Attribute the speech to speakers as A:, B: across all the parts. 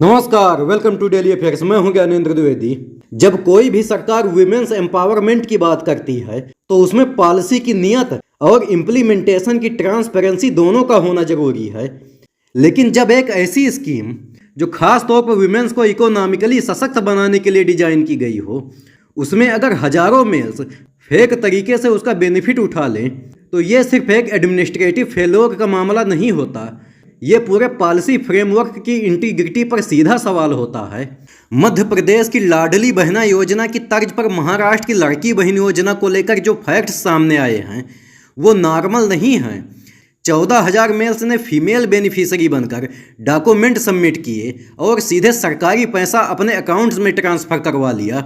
A: नमस्कार, welcome to daily affairs. मैं हूं ज्ञानेंद्र द्विवेदी। जब कोई भी सरकार वुमेन्स एम्पावरमेंट की बात करती है तो उसमें पॉलिसी की नियत और इम्प्लीमेंटेशन की ट्रांसपेरेंसी दोनों का होना जरूरी है। लेकिन जब एक ऐसी स्कीम जो खास तौर पर वुमेन्स को इकोनॉमिकली सशक्त बनाने के लिए डिजाइन की गई हो, उसमें अगर हजारों मेल्स फेक तरीके से उसका बेनिफिट उठा लें तो ये सिर्फ एक एडमिनिस्ट्रेटिव फेलोर का मामला नहीं होता, ये पूरे पॉलिसी फ्रेमवर्क की इंटीग्रिटी पर सीधा सवाल होता है। मध्य प्रदेश की लाडली बहना योजना की तर्ज पर महाराष्ट्र की लड़की बहन योजना को लेकर जो फैक्ट्स सामने आए हैं वो नॉर्मल नहीं हैं। 14,000 मेल्स ने फीमेल बेनिफिशियरी बनकर डॉक्यूमेंट सबमिट किए और सीधे सरकारी पैसा अपने अकाउंट्स में ट्रांसफ़र करवा लिया।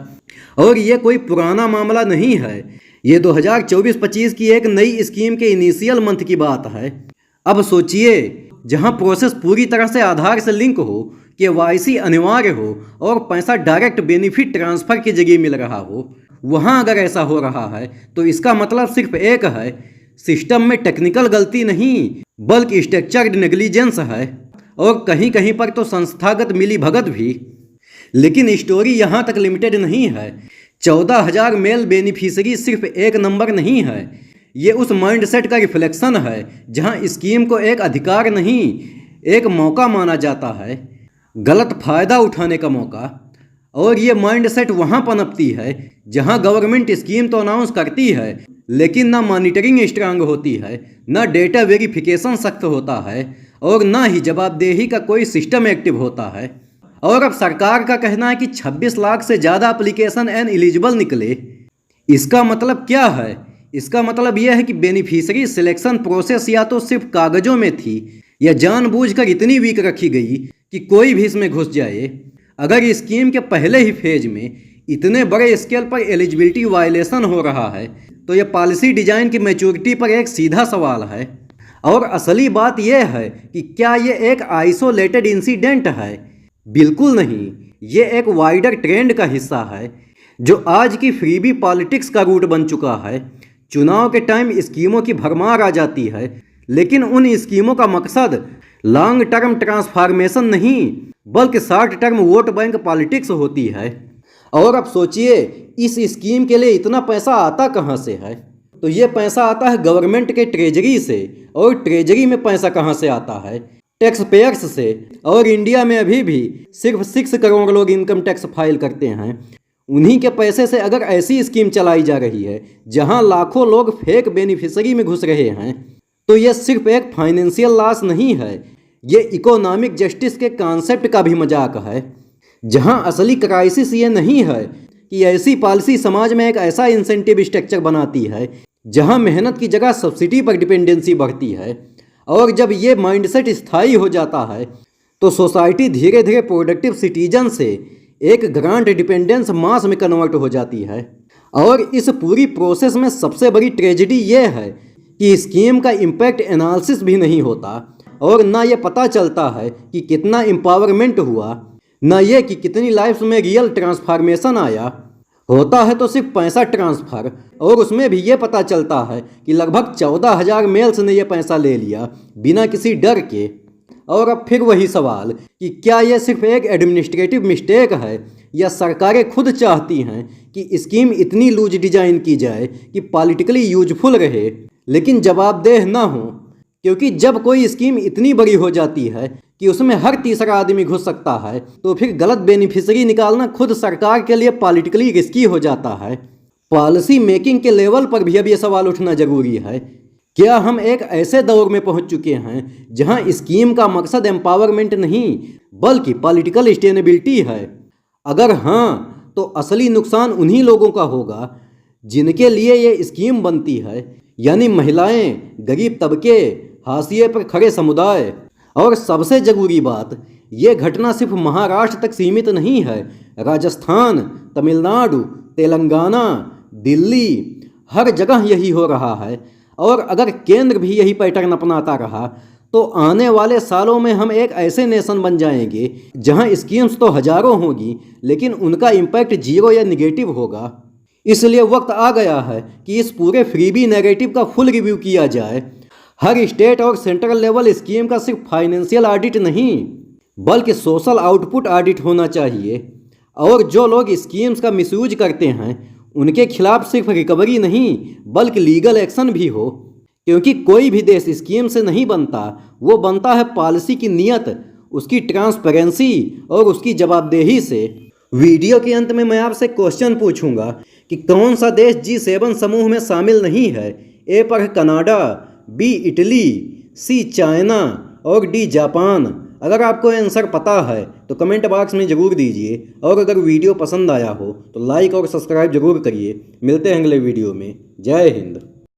A: और ये कोई पुराना मामला नहीं है, ये 2024-25 की एक नई स्कीम के इनिशियल मंथ की बात है। अब सोचिए, जहां प्रोसेस पूरी तरह से आधार से लिंक हो, KYC अनिवार्य हो और पैसा डायरेक्ट बेनिफिट ट्रांसफ़र के जरिए मिल रहा हो, वहां अगर ऐसा हो रहा है तो इसका मतलब सिर्फ एक है, सिस्टम में टेक्निकल गलती नहीं बल्कि स्ट्रक्चर्ड नेग्लिजेंस है और कहीं कहीं पर तो संस्थागत मिलीभगत भी। लेकिन स्टोरी यहाँ तक लिमिटेड नहीं है। 14,000 मेल बेनिफिशियरी सिर्फ एक नंबर नहीं है, ये उस माइंडसेट का रिफ्लेक्शन है जहां स्कीम को एक अधिकार नहीं एक मौका माना जाता है, गलत फ़ायदा उठाने का मौका। और ये माइंडसेट वहां पनपती है जहां गवर्नमेंट स्कीम तो अनाउंस करती है लेकिन ना मॉनिटरिंग स्ट्रांग होती है, ना डेटा वेरिफिकेशन सख्त होता है और ना ही जवाबदेही का कोई सिस्टम एक्टिव होता है। और अब सरकार का कहना है कि 26 लाख से ज़्यादा एप्लीकेशन एलिजिबल निकले। इसका मतलब क्या है? इसका मतलब यह है कि बेनिफिशियरी सिलेक्शन प्रोसेस या तो सिर्फ कागजों में थी या जानबूझकर इतनी वीक रखी गई कि कोई भी इसमें घुस जाए। अगर स्कीम के पहले ही फेज में इतने बड़े स्केल पर एलिजिबिलिटी वायलेशन हो रहा है तो यह पॉलिसी डिजाइन की मैच्योरिटी पर एक सीधा सवाल है। और असली बात यह है कि क्या ये एक आइसोलेटेड इंसिडेंट है? बिल्कुल नहीं, ये एक वाइडर ट्रेंड का हिस्सा है जो आज की फ्रीबी पॉलिटिक्स का रूट बन चुका है। चुनाव के टाइम स्कीमों की भरमार आ जाती है लेकिन उन स्कीमों का मकसद लॉन्ग टर्म ट्रांसफॉर्मेशन नहीं बल्कि short term vote bank politics होती है। और अब सोचिए, इस स्कीम के लिए इतना पैसा आता कहाँ से है? तो ये पैसा आता है गवर्नमेंट के ट्रेजरी से, और ट्रेजरी में पैसा कहाँ से आता है? टैक्स पेयर्स से। और इंडिया में अभी भी सिर्फ 6 करोड़ लोग इनकम टैक्स फाइल करते हैं। उन्हीं के पैसे से अगर ऐसी स्कीम चलाई जा रही है जहां लाखों लोग फेक बेनिफिशियरी में घुस रहे हैं तो यह सिर्फ एक फाइनेंशियल लॉस नहीं है, ये इकोनॉमिक जस्टिस के कॉन्सेप्ट का भी मजाक है। जहां असली क्राइसिस ये नहीं है कि ऐसी पॉलिसी समाज में एक ऐसा इंसेंटिव स्ट्रक्चर बनाती है जहां मेहनत की जगह सब्सिडी पर डिपेंडेंसी बढ़ती है। और जब ये माइंडसेट स्थायी हो जाता है तो सोसाइटी धीरे धीरे प्रोडक्टिव सिटीजन से एक ग्रांट डिपेंडेंस मास में कन्वर्ट हो जाती है। और इस पूरी प्रोसेस में सबसे बड़ी ट्रेजेडी ये है कि स्कीम का इम्पैक्ट एनालिसिस भी नहीं होता और ना ये पता चलता है कि कितना एम्पावरमेंट हुआ, ना ये कि कितनी लाइफ्स में रियल ट्रांसफॉर्मेशन आया। होता है तो सिर्फ पैसा ट्रांसफ़र, और उसमें भी ये पता चलता है कि लगभग 14,000 मेल्स ने यह पैसा ले लिया बिना किसी डर के। और अब फिर वही सवाल कि क्या यह सिर्फ एक एडमिनिस्ट्रेटिव मिस्टेक है या सरकारें खुद चाहती हैं कि स्कीम इतनी लूज डिजाइन की जाए कि पॉलिटिकली यूजफुल रहे लेकिन जवाबदेह ना हो। क्योंकि जब कोई स्कीम इतनी बड़ी हो जाती है कि उसमें हर तीसरा आदमी घुस सकता है तो फिर गलत बेनिफिशियरी निकालना खुद सरकार के लिए पॉलिटिकली रिस्की हो जाता है। पॉलिसी मेकिंग के लेवल पर भी अब ये सवाल उठना जरूरी है, क्या हम एक ऐसे दौर में पहुंच चुके हैं जहां स्कीम का मकसद एम्पावरमेंट नहीं बल्कि पॉलिटिकल स्टेनेबिलिटी है? अगर हाँ तो असली नुकसान उन्हीं लोगों का होगा जिनके लिए ये स्कीम बनती है, यानी महिलाएं, गरीब तबके, हाशिए पर खड़े समुदाय। और सबसे जरूरी बात, ये घटना सिर्फ महाराष्ट्र तक सीमित नहीं है, राजस्थान, तमिलनाडु, तेलंगाना, दिल्ली, हर जगह यही हो रहा है। और अगर केंद्र भी यही पैटर्न अपनाता रहा तो आने वाले सालों में हम एक ऐसे नेशन बन जाएंगे जहां स्कीम्स तो हजारों होंगी लेकिन उनका इम्पैक्ट जीरो या निगेटिव होगा। इसलिए वक्त आ गया है कि इस पूरे फ्रीबी नैरेटिव का फुल रिव्यू किया जाए। हर स्टेट और सेंट्रल लेवल स्कीम का सिर्फ फाइनेंशियल ऑडिट नहीं बल्कि सोशल आउटपुट ऑडिट होना चाहिए। और जो लोग स्कीम्स का मिसयूज करते हैं उनके खिलाफ सिर्फ रिकवरी नहीं बल्कि लीगल एक्शन भी हो, क्योंकि कोई भी देश स्कीम से नहीं बनता, वो बनता है पॉलिसी की नीयत, उसकी ट्रांसपेरेंसी और उसकी जवाबदेही से। वीडियो के अंत में मैं आपसे क्वेश्चन पूछूंगा कि कौन सा देश G7 समूह में शामिल नहीं है। ए पर कनाडा, बी इटली, सी चाइना और डी जापान। अगर आपको आंसर पता है तो कमेंट बॉक्स में ज़रूर दीजिए, और अगर वीडियो पसंद आया हो तो लाइक और सब्सक्राइब जरूर करिए। मिलते हैं अगले वीडियो में। जय हिंद।